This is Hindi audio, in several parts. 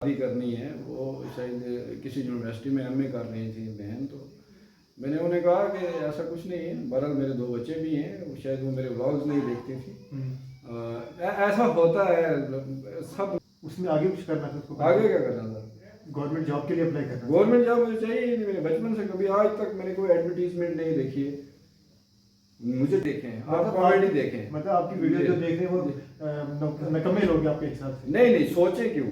शादी करनी है। वो शायद किसी यूनिवर्सिटी में एमए कर रही थी बहन, तो मैंने उन्हें कहा कि ऐसा कुछ नहीं है, बहरहाल मेरे 2 बच्चे भी हैं, शायद वो मेरे व्लॉग्स नहीं देखती थी। ऐसा होता है सब। उसमें आगे कुछ करना था उसको? आगे क्या करना था? गवर्नमेंट जॉब के लिए अप्लाई करना था? गवर्नमेंट जॉब मुझे चाहिए ही नहीं। मैंने बचपन से कभी आज तक मैंने कोई एडवर्टीजमेंट नहीं देखी है। मुझे देखें, आप कॉमेडी देखें। मतलब आपकी वीडियो जो देख रहे हैं वो नकम्मे लोग हैं आपके हिसाब से? नहीं नहीं, सोचे क्यों?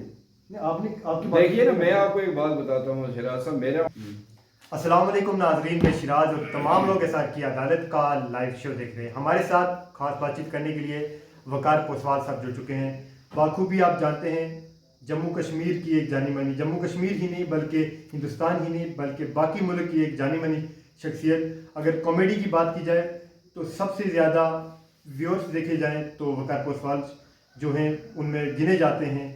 नहीं, आपने आपकी देखिए ना, मैं आपको एक बात बताता हूँ शिराज साहब, मेरा अस्सलाम वालेकुम नाजरीन, मैं शिराज और तमाम लोग के साथ की अदालत का लाइव शो देख रहे हैं। हमारे साथ खास बातचीत करने के लिए वकार पोसवाल साहब जुड़ चुके हैं। बाखूबी आप जानते हैं जम्मू कश्मीर की एक जानी मानी, जम्मू कश्मीर ही नहीं बल्कि हिंदुस्तान ही नहीं बल्कि बाकी मुल्क की एक जानी मानी शख्सियत। अगर कॉमेडी की बात की जाए तो सबसे ज़्यादा व्यूअर्स देखे जाएँ तो वकार पोसवाल जो हैं उनमें गिने जाते हैं।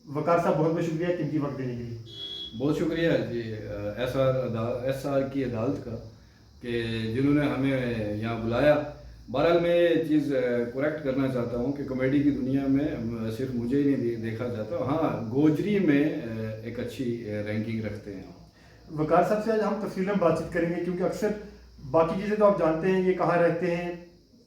वकार साहब बहुत बहुत शुक्रिया कीमती वक्त देने के लिए। बहुत शुक्रिया जी एसआर की अदालत का कि जिन्होंने हमें यहाँ बुलाया। बहरहाल मैं ये चीज़ करेक्ट करना चाहता हूँ कि कॉमेडी की दुनिया में सिर्फ मुझे ही नहीं देखा जाता। हाँ, गोजरी में एक अच्छी रैंकिंग रखते हैं। वकार साहब से आज हम तफसीलन बातचीत करेंगे क्योंकि अक्सर बाकी चीज़ें तो आप जानते हैं, ये कहाँ रहते हैं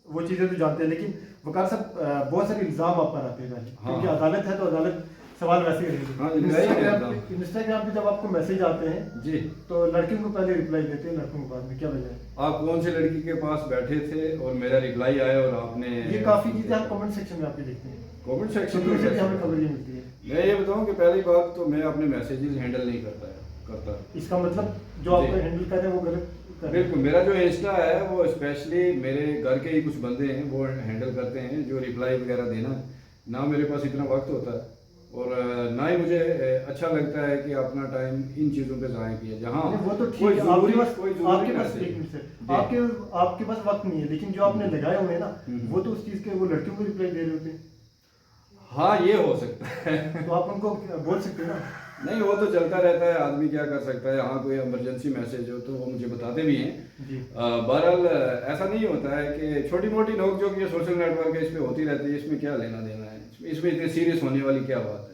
वो चीज़ें तो जानते हैं, लेकिन वकार साहब बहुत सारे इल्ज़ाम आप पर आते हैं क्योंकि अदालत है तो अदालत सवाल वैसे ही रहेगी। इंस्टाग्राम पे जब आपको मैसेज आते हैं जी तो लड़कियों को पहले रिप्लाई देते हैं, लड़कों को बाद में, क्या वजह है? आप कौन सी लड़की के पास बैठे थे और मेरा रिप्लाई आया और आपने ये काफ़ी चीज़ें आप कमेंट सेक्शन में आपके देखते हैं। कमेंट सेक्शन में हमें खबर ये मिलती है। मैं ये बताऊं कि पहली बात तो मैं अपने मैसेजेस हैंडल नहीं करता। इसका मतलब जो आपको हैंडल कर रहे हैं वो गलत? बिल्कुल, मेरा जो इंस्टा है वो स्पेशली मेरे घर के ही कुछ बंदे हैं वो हैंडल करते हैं, जो रिप्लाई वगैरह देना। ना मेरे पास इतना वक्त होता है और ना ही मुझे अच्छा लगता है कि अपना टाइम इन चीज़ों पे ज़ाया किया। जहाँ वो तो ठीक है, आपके पास वक्त नहीं है, लेकिन जो आपने लगाए हुए हैं ना वो तो उस चीज़ के, वो लड़कियों को रिप्लाई दे रहे होते हैं। हाँ, ये हो सकता है। तो आप उनको बोल सकते हैं ना? नहीं, वो तो चलता रहता है, आदमी क्या कर सकता है। हाँ, कोई इमरजेंसी मैसेज हो तो वो मुझे बताते भी हैं। बहरहाल ऐसा नहीं होता है कि छोटी मोटी नोक जोक ये सोशल नेटवर्क है, इसमें होती रहती है, इसमें क्या लेना देना है, इसमें इतनी सीरियस होने वाली क्या बात है?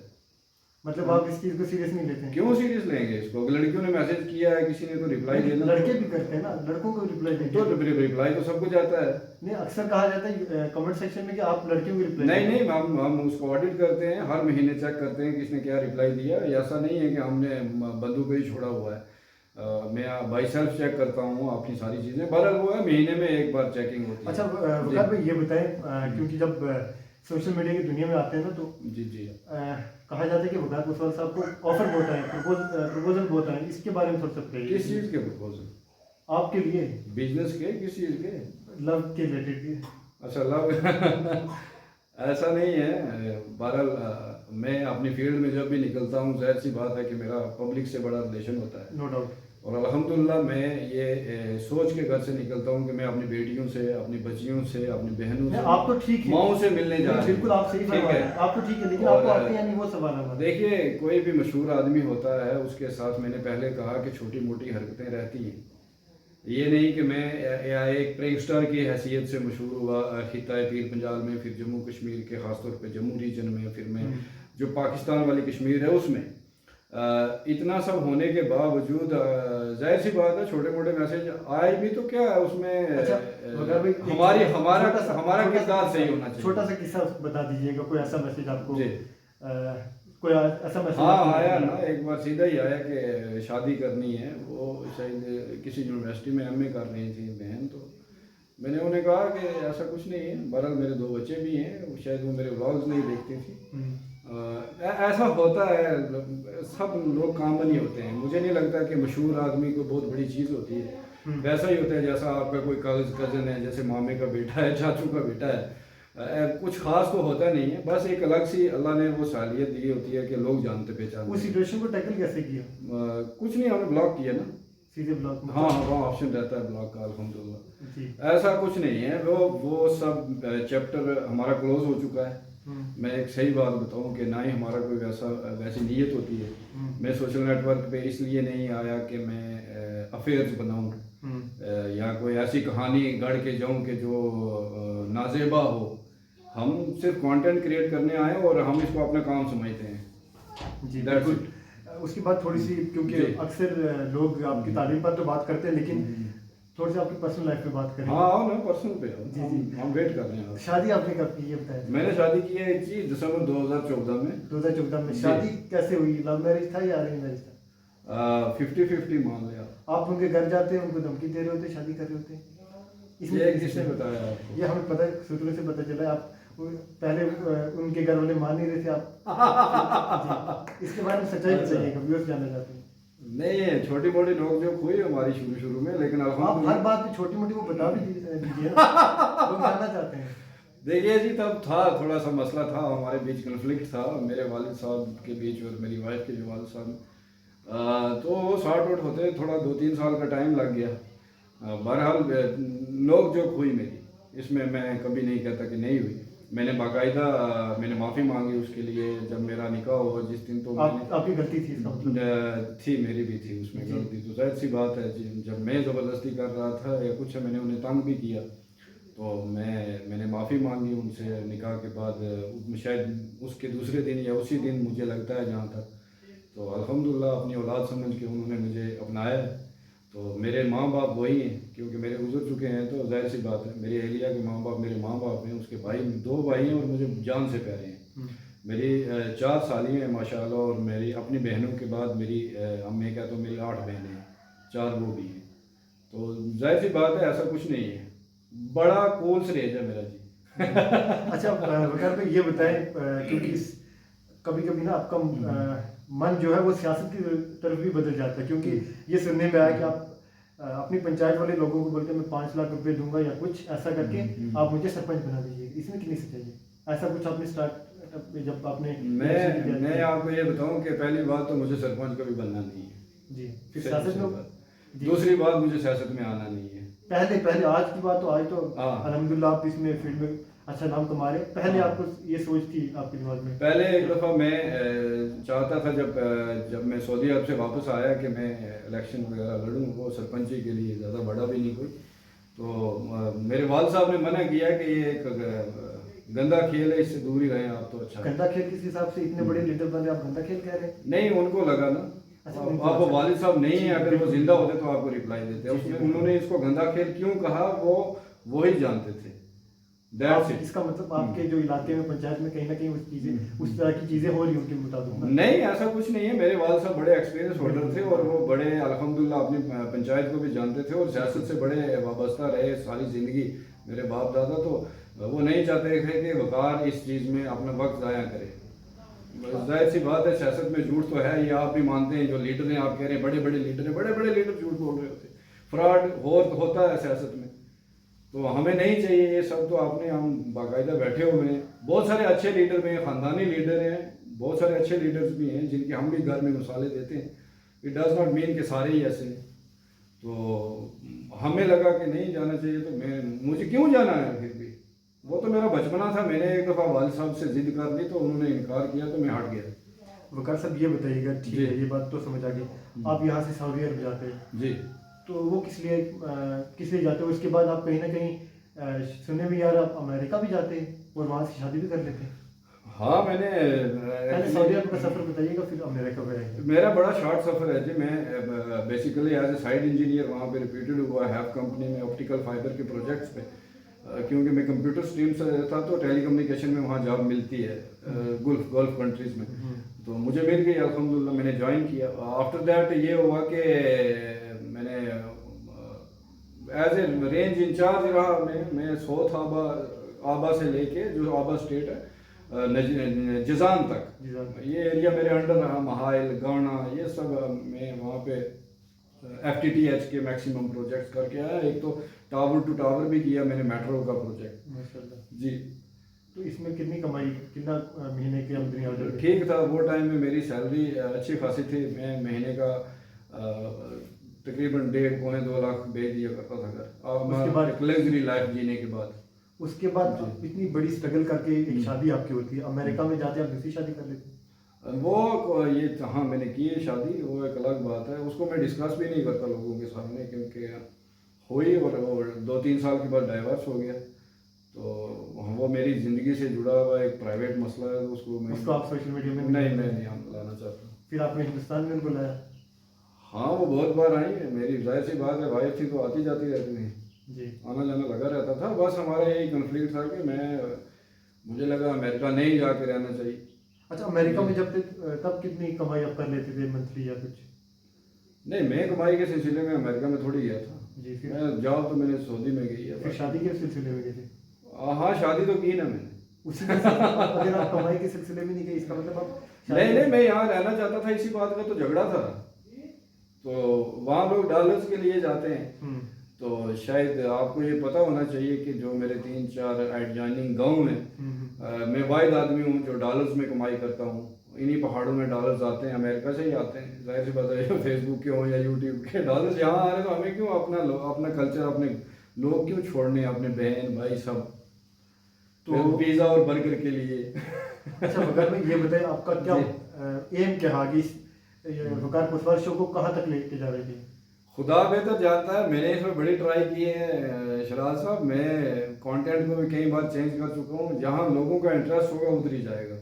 मतलब आप इस चीज़ को सीरियस नहीं लेते हैं? क्यों सीरियस लेंगे इसको? लड़कियों ने मैसेज किया है, किसी ने तो रिप्लाई देना। लड़के भी करते हैं ना, लड़कों को रिप्लाई देते हैं तो रिप्लाई तो सबको जाता है। नहीं, अक्सर कहा जाता है कमेंट सेक्शन में कि आप लड़कियों को रिप्लाई नहीं, हम उसको ऑडिट करते हैं, हर महीने चेक करते हैं किसने क्या रिप्लाई दिया। ऐसा नहीं है कि हमने बंदूक ही छोड़ा हुआ है। मैं बाई सेल्फ चेक करता हूँ अपनी सारी चीज़ें। बहरहाल वो है, महीने में एक बार चेकिंग होती है। अच्छा वकार भाई, ये बताएं क्योंकि जब सोशल मीडिया की दुनिया में आते हैं ना तो जी कहा जाता है कि वकार पोसवाल साहब को ऑफर बहुत आए, प्रपोजल बहुत आए, इसके बारे में थोड़ा सा बताइए। किस चीज़ के प्रपोजल? आपके लिए? बिजनेस के? किस चीज़ के? लव के रिलेटेड? अच्छा, लव ऐसा नहीं है। बहरहाल मैं अपनी फील्ड में जब भी निकलता हूँ, जाहिर सी बात है कि मेरा पब्लिक से बड़ा रिलेशन होता है। No doubt. और अल्हम्दुलिल्लाह मैं ये सोच के घर से निकलता हूँ कि मैं अपनी बेटियों से, अपनी बच्चियों से, अपनी बहनों से, आप तो ठीक है, माओ से मिलने जा रहे हैं। बिल्कुल आप सही फरमा रहे हैं, आप तो ठीक है, लेकिन आपको आते हैं नहीं वो सवाल है। देखिए, कोई भी मशहूर आदमी होता है, उसके साथ मैंने पहले कहा कि छोटी मोटी हरकतें रहती हैं। ये नहीं कि मैं या एक प्रेंगस्टर की हैसियत से मशहूर हुआ खित्ता पीर पंजाल में, फिर जम्मू कश्मीर के ख़ासतौर पे जम्मू रीजन में, फिर मैं जो पाकिस्तान वाली कश्मीर है उसमें। इतना सब होने के बावजूद जाहिर सी बात है छोटे मोटे मैसेज आए भी तो क्या है उसमें। अच्छा, हमारा किरदार सही होना चाहिए। छोटा सा किस्सा बता दीजिएगा, कोई ऐसा मैसेज आपको? कोई ऐसा मैसेज? हाँ, आया ना, एक बार सीधा ही आया कि शादी करनी है। वो शायद किसी यूनिवर्सिटी में एमए कर रही थी बहन, तो मैंने उन्हें कहा कि ऐसा कुछ नहीं है, बहरहाल मेरे 2 बच्चे भी हैं, शायद वो मेरे व्लॉग्स नहीं देखती थी। ऐसा होता है, सब लोग कॉमन ही होते हैं। मुझे नहीं लगता कि मशहूर आदमी को बहुत बड़ी चीज़ होती है। वैसा ही होता है जैसा आपका कोई कज़न है, जैसे मामे का बेटा है, चाचू का बेटा है। कुछ खास तो होता नहीं है, बस एक अलग सी अल्लाह ने वो सालियत दी होती है कि लोग जानते पहचानते। उस सिचुएशन को टैकल कैसे किया? कुछ नहीं, हमने ब्लॉक किया ना, सीधे ब्लॉक? हाँ, वहाँ ऑप्शन रहता है ब्लॉक का अल्हम्दुलिल्लाह। ऐसा कुछ नहीं है, वो सब चैप्टर हमारा क्लोज हो चुका है। मैं एक सही बात बताऊं कि ना ही हमारा कोई वैसी नीयत होती है। मैं सोशल नेटवर्क पे इसलिए नहीं आया कि मैं अफेयर्स बनाऊं या कोई ऐसी कहानी गढ़ के जाऊं कि जो नाजेबा हो। हम सिर्फ कंटेंट क्रिएट करने आए और हम इसको अपना काम समझते हैं। जी That's बिल्कुल। उसके बाद थोड़ी सी, क्योंकि जी। अक्सर लोग आपकी तालीम पर तो बात करते हैं, लेकिन थोड़ी सी आपकी पर्सनल लाइफ पे बात करें। हाँ आओ ना, पर्सनल पे आओ। जी, जी। हम वेट कर रहे हैं। शादी आपने कब की ये बताया? मैंने शादी की है जी दिसंबर 2014 में। 2014 में। जी। शादी कैसे हुई? लव मैरिज था या अरेंज मैरिज था? 50-50 मान लिया। आप उनके घर जाते हैं, उनको धमकी दे रहे होते, शादी कर रहे होते? ये किसने बताया आपको? ये हमें पता, सूत्रों से पता चला। आप पहले उनके घर वाले मान नहीं रहे थे आप। जी। इसके बारे में सच्चाई बताइएगा, व्यूअर्स जानना चाहते हैं। नहीं, ये छोटी मोटी नोक-झोंक हुई हमारी शुरू में, लेकिन आप हर अल्हम्दुलिल्लाह बात में छोटी मोटी वो बता भी दीजिए ना। लोग जानना चाहते हैं। देखिए जी, तब था थोड़ा सा मसला था हमारे बीच, कन्फ्लिक्ट था मेरे वालिद साहब के बीच और मेरी वाइफ के जो वालिद साहब, तो वो सॉर्ट आउट होते थोड़ा 2-3 साल का टाइम लग गया। बहरहाल नोक झोंक हुई मेरी, इसमें मैं कभी नहीं कहता कि नहीं हुई। मैंने बाकायदा मैंने माफ़ी मांगी उसके लिए जब मेरा निकाह हुआ जिस दिन। तो आपकी गलती थी इसका मतलब? थी, मेरी भी थी उसमें गलती। तो जाहिर सी बात है जी, जब मैं ज़बरदस्ती कर रहा था या कुछ मैंने उन्हें तंग भी किया, तो मैंने माफ़ी मांगी उनसे निकाह के बाद। शायद उसके दूसरे दिन या उसी दिन मुझे लगता है जहाँ तक, तो अल्हम्दुलिल्लाह अपनी औलाद समझ के उन्होंने मुझे अपनाया है। तो मेरे माँ बाप वही हैं, क्योंकि मेरे गुजर चुके हैं, तो जाहिर सी बात है मेरी अहलिया के माँ बाप मेरे माँ बाप हैं, उसके भाई 2 भाई हैं और मुझे जान से प्यारे हैं। मेरी 4 साली हैं माशाल्लाह, और मेरी अपनी बहनों के बाद मेरी मैं कहता हूँ मेरी 8 बहनें हैं, 4 वो भी हैं। तो जाहिर सी बात है ऐसा कुछ नहीं है, बड़ा कोल्स रेज है मेरा जी। अच्छा वकार भाई, ये बताएं, क्योंकि कभी कभी ना आपका मन जो है वो सियासत की तरफ भी बदल जाता है, क्योंकि ये सुनने में आया कि आप अपनी पंचायत वाले लोगों को बोलते हैं मैं 5 लाख रुपए दूंगा या कुछ ऐसा करके आप मुझे सरपंच बना दीजिए। इसमें कितनी सच्चाई है? ऐसा कुछ आपने स्टार्ट जब आपने मैं आपको ये बताऊं कि पहली बात तो मुझे सरपंच कभी बनना नहीं है जी, फिर सियासत में। दूसरी बात, मुझे सियासत में आना नहीं है। पहले आज की बात तो आज तो हाँ। अल्हम्दुलिल्लाह आप इसमें फील्ड में अच्छा नाम कमा रहे हैं। पहले हाँ। आपको ये सोच थी आपके दिमाग में? पहले एक दफ़ा मैं चाहता था जब मैं सऊदी अरब से वापस आया कि मैं इलेक्शन वगैरह लड़ूं, वो सरपंची के लिए ज़्यादा बड़ा भी नहीं कोई। तो मेरे वाल साहब ने मना किया कि ये एक गंदा खेल है, इससे दूर ही रहें आप, तो अच्छा। गंदा खेल किस हिसाब से? इतने बड़े लीडर बन रहे आप गंदा खेल कह रहे हैं? नहीं, उनको लगा ना। अच्छा, आप वो वालिद साहब नहीं है, अगर वो जिंदा होते तो आपको रिप्लाई देते। उसमें उन्होंने इसको गंदा खेल क्यों कहा वो ही जानते थे। इसका मतलब आपके जो इलाके में पंचायत में कहीं ना कहीं उस तरह की चीजें हो रही उनके मुताबिक? नहीं, ऐसा कुछ नहीं है। मेरे वालिद साहब बड़े एक्सपीरियंस होल्डर थे और वो बड़े अल्हम्दुलिल्लाह अपनी पंचायत को भी जानते थे और सियासत से बड़े वाबस्ता रहे सारी ज़िंदगी। मेरे बाप दादा तो वो नहीं चाहते थे कि वकार इस चीज़ में अपना वक्त ज़ाया करे। जाहिर सी बात है, सियासत में झूठ तो है, ये आप भी मानते हैं। जो लीडर हैं, आप कह रहे हैं बड़े बड़े लीडर हैं, बड़े बड़े लीडर झूठ बोल रहे होते, फ्रॉड होता है सियासत में। तो हमें नहीं चाहिए ये सब। तो आपने हम बाकायदा बैठे हुए हैं, बहुत सारे अच्छे लीडर भी हैं, ख़ानदानी लीडर हैं, बहुत सारे अच्छे लीडर्स भी हैं जिनके हम भी घर में मिसालें देते हैं। इट डज़ नॉट मीन कि सारे ही ऐसे हैं। तो हमें लगा कि नहीं जाना चाहिए, तो मुझे क्यों जाना है फिर भी? वो तो मेरा बचपना था। मैंने एक दफ़ा वालिद साहब से ज़िद कर दी तो उन्होंने इनकार किया, तो मैं हट गया। वकार साहब ये बताइएगा, ठीक है ये बात तो समझ आ गई, आप यहाँ से सऊदी अरब जाते हैं जी, तो वो किस लिए जाते हो? उसके बाद आप कहीं ना कहीं सुनने में यार आप अमेरिका भी जाते हैं और वहाँ से शादी भी कर लेते हैं। हाँ, मैंने पहले सऊदी अरब का सफ़र बताइएगा, फिर अमेरिका पे आएंगे। मेरा बड़ा शॉर्ट सफ़र है जी। मैं basically as a site engineer वहाँ पे रिपीटेड हुआ हैव कंपनी में ऑप्टिकल फाइबर के प्रोजेक्ट्स पे, क्योंकि मैं कंप्यूटर स्ट्रीम से था तो टेलीकम्युनिकेशन में वहाँ जॉब मिलती है गल्फ कंट्रीज़ में। तो मुझे मिल गई अल्हम्दुलिल्लाह, मैंने ज्वाइन किया। आफ्टर दैट ये हुआ कि मैंने एज ए रेंज इंचार्ज रहा। मैं साउथ आबा से लेके जो आबा स्टेट है जिजान तक, ये एरिया मेरे अंडर रहा। महाइल, गाना, ये सब मैं वहाँ पे FTTH के मैक्सिमम प्रोजेक्ट्स करके आया। एक तो टावर टू टावर भी किया मैंने, मेट्रो का प्रोजेक्ट। माशाल्लाह जी। तो इसमें कितनी कमाई, कितना महीने की आमदनी आ जाती? ठीक था, वो टाइम में मेरी सैलरी अच्छी खासी थी। मैं महीने का तकरीबन 1.5-2 लाख भेज दिया करता था घर। उसके बाद एक लग्जरी लाइफ जीने के बाद। उसके बाद इतनी बड़ी स्ट्रगल करके एक शादी आपकी होती है, अमेरिका में जाते आप दूसरी शादी कर लेते हैं? वो ये हाँ, मैंने की है शादी, वो एक अलग बात है। उसको मैं डिस्कस भी नहीं करता लोगों के सामने, क्योंकि हुई और 2-3 साल के बाद डाइवर्स हो गया। तो वो मेरी ज़िंदगी से जुड़ा हुआ एक प्राइवेट मसला है, तो उसको मैं उसको आप सोशल मीडिया में नहीं, मैं नहीं लाना चाहता। फिर आपने हिंदुस्तान में उनको लाया? हाँ, वो बहुत बार आई है, मेरी जाहिर सी बात है, वाइफ थी तो आती जाती रहती थी, जी। आना जाना लगा रहता था। बस हमारा यही कन्फ्लिक्ट था कि मुझे लगा अमेरिका नहीं जाके रहना चाहिए। अच्छा, अमेरिका में जब थे तब कितनी कमाई आप कर लेते थे मंथली या कुछ? नहीं, मैं कमाई के सिलसिले में अमेरिका में थोड़ी गया था। जी। फिर मैं जॉब तो मैंने सऊदी में की है फिर बस। शादी के सिलसिले में गए थे? हाँ, शादी तो की ना मैंने। उसी में से अगर आप कमाई के सिलसिले में नहीं गए, इसका मतलब आप नहीं नहीं, मैं यहाँ रहना चाहता था, इसी बात का तो झगड़ा था। तो वहाँ लोग डॉलर्स के लिए जाते हैं, तो शायद आपको ये पता होना चाहिए कि जो मेरे 3-4 एडजॉइनिंग गाँव हैं, मैं वाहिद आदमी हूँ जो डॉलर्स में कमाई करता हूँ। इन्हीं पहाड़ों में डॉलर्स आते हैं, अमेरिका से ही आते हैं। जाहिर सी बात है, फेसबुक के हों या यूट्यूब के, डॉलर्स यहाँ आ रहे हैं, तो हमें क्यों अपना कल्चर, अपने लोग क्यों छोड़ने, अपने बहन भाई सब, तो पिज़्ज़ा और बर्गर के लिए। अच्छा, मगर में ये बताइए आपका क्या एम क्या है, इस वकार पुष्पाल शो को कहाँ तक लेके जा रहे थे? खुदा बेहतर जानता है, मैंने इसमें बड़ी ट्राई की है शराज साहब। मैं कंटेंट को भी कई बार चेंज कर चुका हूँ, जहाँ लोगों का इंटरेस्ट होगा उधर ही जाएगा।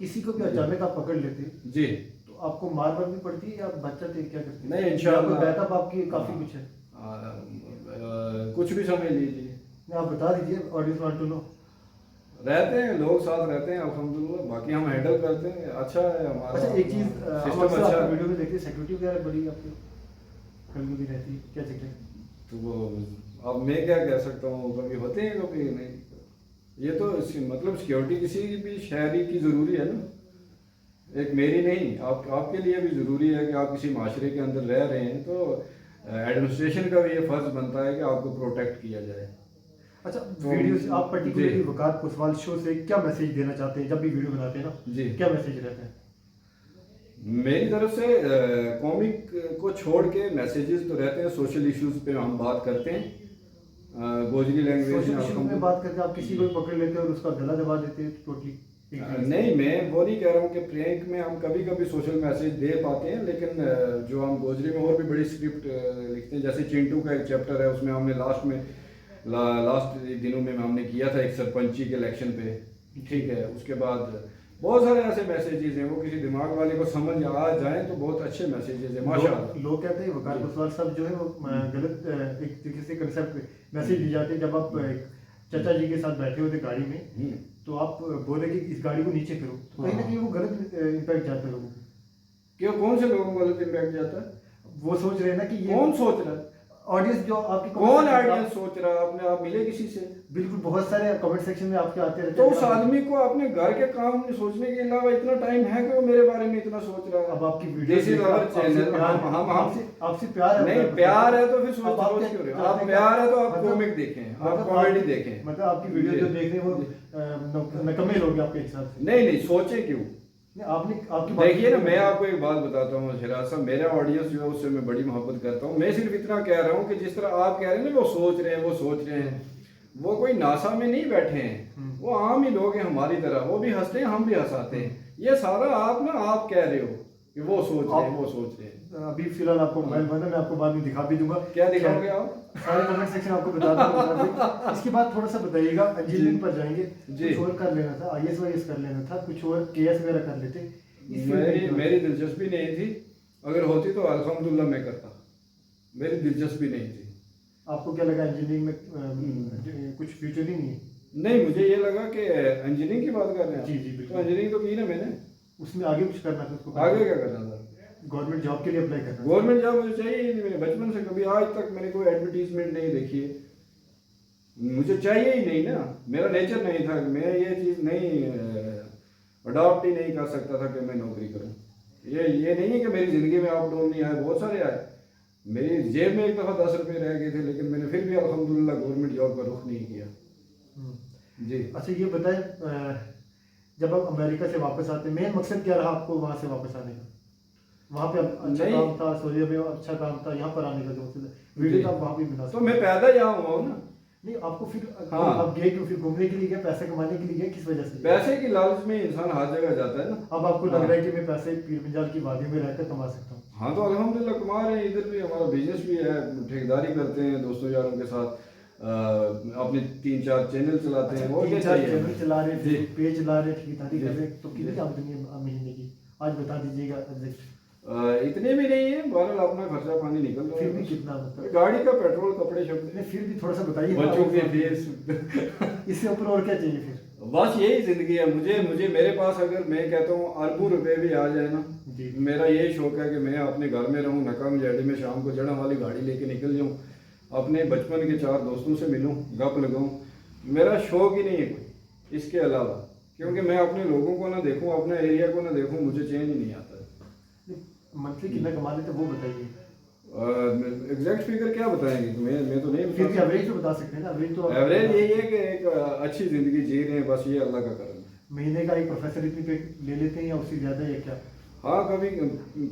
किसी को भी अचानक आप पकड़ लेते जी, तो आपको मार मार भी पड़ती है या बच्चा थे, क्या करते? नहीं, इंशाल्लाह बैकअप आपकी काफी कुछ है। कुछ भी समझ लीजिए। नहीं, आप बता दीजिए, ऑडियंस वांट टू नो। रहते हैं लोग, साथ रहते हैं अल्हम्दुलिल्लाह, बाकी हम हैंडल करते हैं, अच्छा है हमारा। अच्छा, एक चीज हम सिस्टम अच्छा है। वीडियो में देखते हैं, सिक्योरिटी वगैरह बड़ी आपकी कभी भी रहती है, क्या चक्कर है? तो वो अब मैं क्या कह सकता हूँ, कभी होते हैं कभी नहीं। ये तो मतलब सिक्योरिटी किसी भी शहरी की ज़रूरी है ना, एक मेरी नहीं, आपके लिए भी ज़रूरी है कि आप किसी माशरे के अंदर रह रहे हैं, तो एडमिनिस्ट्रेशन का भी ये फ़र्ज़ बनता है कि आपको प्रोटेक्ट किया जाए। अच्छा, तो वीडियो से आप पर्टिकुलरली जी। वकार पुष्पाल शो से क्या मैसेज देना चाहते हैं जब भी वीडियो बनाते हैं ना? जी, क्या मैसेज रहता है? मेरी तरफ से कॉमिक को छोड़ के मैसेजेस तो रहते हैं, सोशल इश्यूज पे हम बात करते हैं, गोजरी लैंग्वेज सोशल इशू में बात करके आप किसी को भी पकड़ लेते हैं और उसका गला दबा देते हैं टोटली? नहीं, मैं वो नहीं कह रहा हूँ कि प्रैंक में हम कभी कभी सोशल मैसेज दे पाते हैं, लेकिन जो हम गोजरी में और भी बड़ी स्क्रिप्ट लिखते हैं, जैसे चिंटू का एक चैप्टर है, उसमें हमने लास्ट दिनों में हमने किया था एक सरपंची के इलेक्शन पे, ठीक है। उसके बाद बहुत सारे ऐसे मैसेजेस हैं, वो किसी दिमाग वाले को समझ आ जाए तो बहुत अच्छे मैसेजेस हैं माशाल्लाह। लोग कहते हैं वकार पुष्पाल साहब जो है वो गलत एक तरीके से कंसेप्ट मैसेज दी जाते हैं। जब आप चाचा जी के साथ बैठे होते गाड़ी में, तो आप बोले कि इस गाड़ी को नीचे करो, तो कहीं ना कहीं वो गलत इम्पैक्ट जाता है लोगों को। क्यों, कौन से लोगों को गलत इम्पैक्ट जाता है? वो सोच रहे हैं ना कि ये कौन सोच रहा है? ऑडियंस जो आपकी कौन ऑडियंस सोच रहा है? अपने आप मिले किसी से? बिल्कुल, बहुत सारे कमेंट सेक्शन में आपके आते रहते तो हैं। उस आदमी को अपने घर के काम में सोचने के अलावा इतना टाइम है कि वो मेरे बारे में इतना सोच रहा है? अब आपकी video This is our channel, हम आपसे प्यार है, नहीं, प्यार है तो फिर अब सोच आप क्यों रहे हो? क्या आप कहते हैं? प्यार है तो आप मतलब- कॉमिक देखें, आप मतलब कॉमेडी देखें। मतलब आपकी वीडियो जी। जो देख रहे हैं वो नकम्मे लोग हैं आपके हिसाब से? नहीं नहीं, सोचे क्यों? नहीं, आपने आपकी बात- देखिए ना, मैं आपको एक बात बताता हूँ शिराज साहब, मेरा ऑडियंस जो है उससे मैं बड़ी मोहब्बत करता हूँ। मैं सिर्फ इतना कह रहा हूँ कि जिस तरह आप कह रहे हैं ना, वो सोच रहे हैं, वो कोई नासा में नहीं बैठे हैं, वो आम ही लोग हैं हमारी तरह, वो भी हंसते हैं, हम भी हंसाते हैं। ये सारा आप कह रहे हो कि वो सोच रहे हैं। अभी फिलहाल आपको मोबाइल बंद है, मैं आपको बाद में दिखा भी दूंगा। क्या दिखाओगे आप? सारे कमेंट सेक्शन आपको बता दूंगा। इसके बाद थोड़ा सा बताइएगा, इंजीनियरिंग पर जाएंगे, जी। कुछ और कर लेना था, IAS वाईएस कर लेना था, कुछ और केएस वगैरह कर लेते। इस फील्ड में मेरी दिलचस्पी नहीं थी, अगर होती तो अल्हम्दुलिल्लाह मैं करता, मेरी दिलचस्पी नहीं थी। आपको क्या लगा इंजीनियरिंग में कुछ फ्यूचर ही नहीं है? नहीं, मुझे ये लगा कि इंजीनियरिंग की बात कर रहे हैं। जी, जी, बिल्कुल। तो इंजीनियरिंग तो की ना मैंने, उसमें आगे कुछ करना था उसको? आगे क्या करना था? गवर्नमेंट जॉब के लिए अप्लाई करना था? गवर्नमेंट जॉब मुझे चाहिए ही नहीं, मैंने बचपन से कभी आज तक मैंने कोई एडवर्टीजमेंट नहीं देखी है, मुझे चाहिए ही नहीं ना, मेरा नेचर नहीं था, मैं ये चीज़ नहीं अडॉप्ट ही नहीं कर सकता था कि मैं नौकरी करूं। ये नहीं है कि मेरी ज़िंदगी में अप डाउन नहीं आए, बहुत सारे आए। मेरी जेब में एक दफ़ा 10 रुपये रह गए थे, लेकिन मैंने फिर भी अल्हम्दुलिल्लाह गवर्नमेंट जॉब का रुख नहीं किया। जी। अच्छा, ये बताएं, जब आप अमेरिका से वापस आते, मेन मकसद क्या रहा आपको वहाँ से वापस आने का? वहाँ पे अच्छा नहीं। काम था, सऊदी में अच्छा काम था, यहाँ पर आने का जो मकसद है, वीडियो तो आप वहाँ भी बना तो सकते मैं पैदा यहाँ हुआ हूँ ना। नहीं, आपको फिर हाँ। आप गए क्यों? फिर घूमने के लिए गए, पैसे कमाने के लिए गए, किस वजह से? पैसे की लालच में इंसान हर जगह जाता है ना। अब आपको लग रहा है कि मैं पैसे पीर पंजाल की वादी में रहकर कमा सकता हूँ? हाँ, तो अल्हम्दुलिल्लाह कमा रहे हैं, इधर भी हमारा बिजनेस भी है, ठेकेदारी करते हैं दोस्तों यारों के साथ। अपने 3-4 चैनल चलाते हैं, और क्या चाहिए चैनल हमें? चला रहे जी। थे, पेज चला रहे, ठेकेदारी कर जी। रहे, तो कितनी आमदनी है महीने की? आज बता दीजिएगा एग्जैक्ट। इतने भी नहीं है, बहरहाल अपना खर्चा पानी निकल रहा फिर है भी बस। कितना मतलब? गाड़ी का पेट्रोल, कपड़े शपड़े, नहीं, फिर भी थोड़ा सा बताइए ना, बच्चों के और फीस इससे ऊपर और क्या चाहिए फिर? बस यही जिंदगी है। मुझे मुझे मेरे पास अगर मैं कहता हूँ अरबों रुपए भी आ जाए ना, जी। मेरा यही शौक है कि मैं अपने घर में रहूँ, नकाम जैडी में शाम को जड़ा वाली गाड़ी लेके निकल जाऊँ, अपने बचपन के 4 दोस्तों से मिलूँ, गप लगाऊँ। मेरा शौक ही नहीं है कोई इसके अलावा, क्योंकि मैं अपने लोगों को ना देखूँ, अपने एरिया को ना देखूँ, मुझे चैन ही नहीं आता। मंथली कितना कमा लेते वो बताइए। एग्जैक्ट फिगर क्या बताएंगे, मैं तो नहीं फिर भी बता। एवरेज तो बता सकते हैं ना? एवरेज तो एवरेज यही है कि एक अच्छी जिंदगी जी रहे हैं, बस ये अल्लाह का करम है। महीने का एक प्रोफेसर इतनी पे ले लेते हैं या उससे ज्यादा या क्या? हाँ, कभी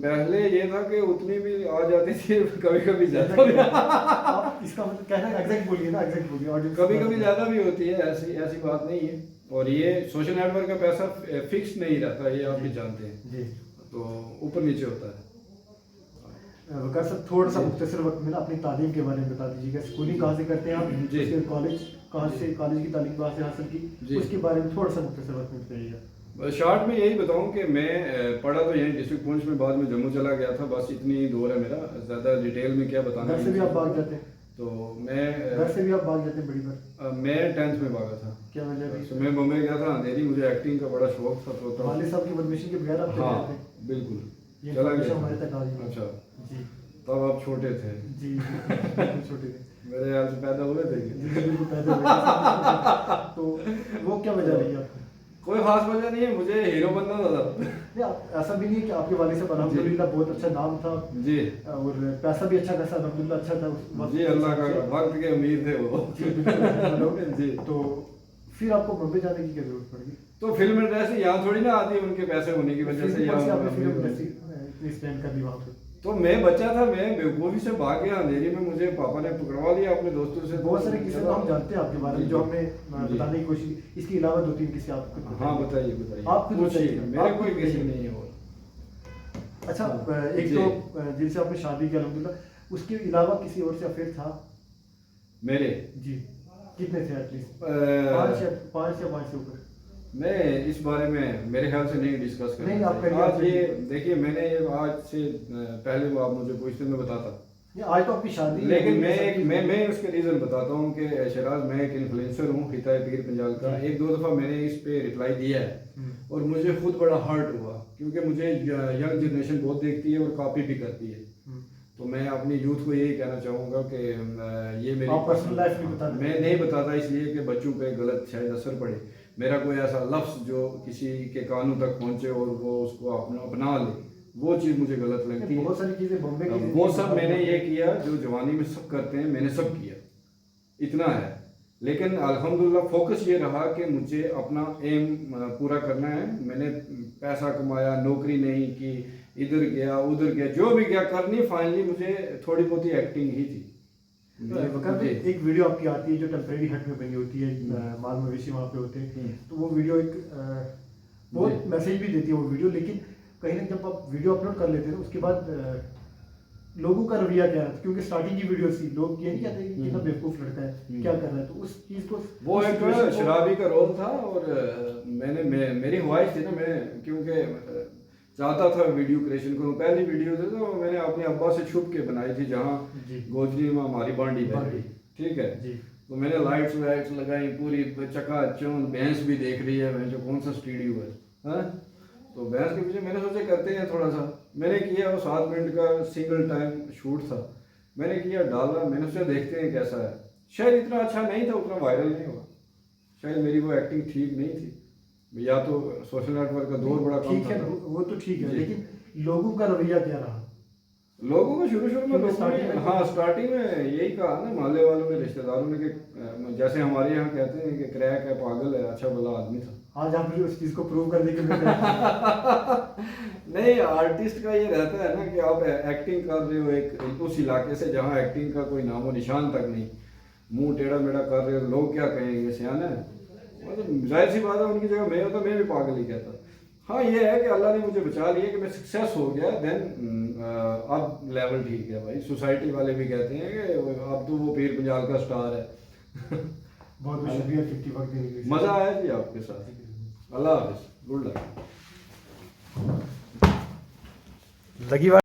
पहले ये था कि उतनी भी आ जाती थी, कभी कभी ज्यादा भी, आप इसका मतलब कहना है, एग्जैक्ट बोलिए ना, एग्जैक्ट बोलिए। ऑडियंस कभी कभी ज्यादा भी होती है, ऐसी ऐसी बात नहीं है। और ये सोशल नेटवर्क का पैसा फिक्स नहीं रहता, ये आप भी जानते हैं, जी। तो ऊपर नीचे होता है। वकार साहब, थोड़ा सा मुख्तसर वक्त में ना अपनी तालीम के बारे में बता दीजिएगा। स्कूलिंग कहाँ से करते हैं आप? जी। उसके कॉलेज कहाँ से, कॉलेज की तालीम कहाँ से हासिल जी। की, उसके बारे में थोड़ा सा मुख्तसर वक्त में बताइएगा। बस शॉर्ट में यही बताऊं कि मैं पढ़ा तो यहीं डिस्ट्रिक्ट पुंछ में, बाद में जम्मू चला गया था, बस इतनी दौर है मेरा, ज़्यादा डिटेल में क्या बताना। घर से भी आप भाग जाते हैं? तो मैं घर से भी आप भाग जाते हैं बड़ी बार? मैं 10th में भागा था। क्या वजह रही? तो मैं बम्बई गया था अंधेरी, मुझे एक्टिंग का बड़ा शौक था, तो तब। वालिद साहब की परमिशन के बगैर आप चले हाँ जाते हैं? बिल्कुल, ये चला information गया हमारे था। तक आ गई है। अच्छा, जी तब आप छोटे थे, जी बिल्कुल छोटे थे। मेरे ख्याल से पैदा हुए थे। जी बिल्कुल पैदा हुए थे। तो वो क्या वजह रही आपको? कोई खास वजह नहीं है, मुझे हीरो बनना था। नहीं, ऐसा भी नहीं है कि आपके वालिद साहब अल्हम्दुलिल्लाह बहुत अच्छा नाम था जी और पैसा भी अच्छा खासा अल्हम्दुलिल्लाह अच्छा था उस वक्त जी, अल्लाह का वक्त के अमीर थे वो। जी बिल्कुल। जी। तो फिर आपको बम्बई जाने की क्या जरूरत पड़ी? तो फिल्म इंडस्ट्री यहाँ थोड़ी ना आती, उनके पैसे होने की वजह से फिर यहाँ। आपने फिल्म इंडस्ट्री इतनी स्पेंड कर दी वहाँ पे? तो मैं बच्चा था, मैं बेवकूफ़ी से भाग गया अंधेरी में, मुझे पापा ने पकड़वा लिया अपने दोस्तों से। बहुत सारे किस्से तो हम जानते हैं आपके बारे में, जो हमने जी। बताने की कोशिश की। इसके अलावा 2-3 किस्से आप खुद बताइए। हाँ बताइए बताइए, आप खुद पूछिए, बताइए। मेरे आप कोई खुद किसी बताइए। नहीं है और। अच्छा, एक जी। तो जिनसे आपने शादी की अल्हम्दुलिल्लाह, उसके अलावा किसी और से अफेयर था? मेरे जी कितने थे एटलीस्ट? अ, 5 या 5 से ऊपर? मैं इस बारे में मेरे ख्याल से नहीं डिस्कस कर नहीं, आप करिए, आज आप ये करिए। देखिए, मैंने ये आज से पहले वो आप मुझे पूछते मैं बताता, ये आज तो आपकी शादी है, लेकिन ये सब चीज़- मैं उसके रीज़न बताता हूँ कि शराज, मैं एक इन्फ्लुएंसर हूँ खिताए पीर पंजाल का। 1-2 दफ़ा मैंने इस पे रिप्लाई दिया है हम्म। और मुझे खुद बड़ा हर्ट हुआ, क्योंकि मुझे यंग जनरेशन बहुत देखती है और कॉपी भी करती है। हम्म। तो मैं अपनी यूथ को यही कहना चाहूँगा कि ये मेरी आप पर्सनल लाइफ नहीं बताते? मैं नहीं बताता, इसलिए कि बच्चों पे गलत शायद असर पड़े। मेरा कोई ऐसा लफ्ज़ जो किसी के कानों तक पहुँचे और वो उसको अपना ले, वो चीज़ मुझे गलत लगती है। बहुत सारी चीजें बॉम्बे की वो सब मैंने ये किया जो जवानी में सब करते हैं, मैंने सब किया, इतना है। लेकिन अल्हम्दुलिल्लाह फोकस ये रहा कि मुझे अपना एम पूरा करना है। मैंने पैसा कमाया, नौकरी नहीं की, इधर गया उधर गया, जो भी गया करनी, फाइनली मुझे थोड़ी बहुत ही एक्टिंग ही थी। वकार जी। एक वीडियो आपकी आती है जो टेम्परेरी हट में बनी होती है, माल मवेशी वहाँ पे होते हैं, तो वो वीडियो एक बहुत मैसेज भी देती है वो वीडियो। लेकिन कहीं ना जब आप वीडियो अपलोड कर लेते हैं उसके बाद लोगों का रवैया क्या है? क्योंकि स्टार्टिंग की वीडियो थी, लोग ये नहीं कहते कि कितना बेवकूफ लड़का है, क्या कर रहा है, तो उस चीज को, वो उस एक situation को- शराबी का रोल था। और मेरी ख्वाहिश थी ना, मैं क्योंकि चाहता था वीडियो क्रिएशन करूँ। पहली वीडियो थी तो मैंने अपने अब्बा से छुप के बनाई थी, जहाँ जी गोजरी में हमारी बांडी बह रही, ठीक है। जी तो मैंने लाइट्स वाइट्स लगाई पूरी, चकाचौंध, भैंस भी देख रही है, भैंस जो कौन सा स्टूडियो है, हाँ। तो भैंस के पीछे मैंने सोचा करते हैं थोड़ा सा, मैंने किया। वो 7 मिनट का सिंगल टाइम शूट था, मैंने किया, डाला, मैंने सोचा देखते हैं कैसा है। शायद इतना अच्छा नहीं था, उतना वायरल नहीं हुआ, शायद मेरी वो एक्टिंग ठीक नहीं थी, या तो सोशल नेटवर्क का दौर बड़ा कम ठीक है, था। वो तो ठीक है, जी। लेकिन लोगों का रवैया क्या रहा? लोगों को शुरू में क्योंकि लोगों starting ने, में- हाँ स्टार्टिंग में यही कहा ना, मोहल्ले वालों ने, रिश्तेदारों ने, कि जैसे हमारे यहाँ कहते हैं कि क्रैक है, पागल है, अच्छा भला आदमी था। आज आप मुझे उस चीज को प्रूव कर देंगे मैं नहीं, आर्टिस्ट का ये रहता है ना कि आप एक्टिंग कर रहे हो एक उस इलाके से जहाँ एक्टिंग का कोई नामो निशान तक नहीं, मुंह टेढ़ा मेढ़ा कर रहे हो, लोग क्या कहेंगे, सियाना है। मतलब जाहिर सी बात है, उनकी जगह मैं होता मैं भी पागल ही कहता। हाँ ये है कि अल्लाह ने मुझे बचा लिया कि मैं सक्सेस हो गया, देन अब लेवल ठीक है भाई। सोसाइटी वाले भी कहते हैं कि अब तो वो पीर पंजाल का स्टार है, बहुत बहुत शुक्रिया 50 वक्त देने के लिए। मज़ा आया जी आपके साथ। अल्लाह हाफिज़, गुड लक। लगी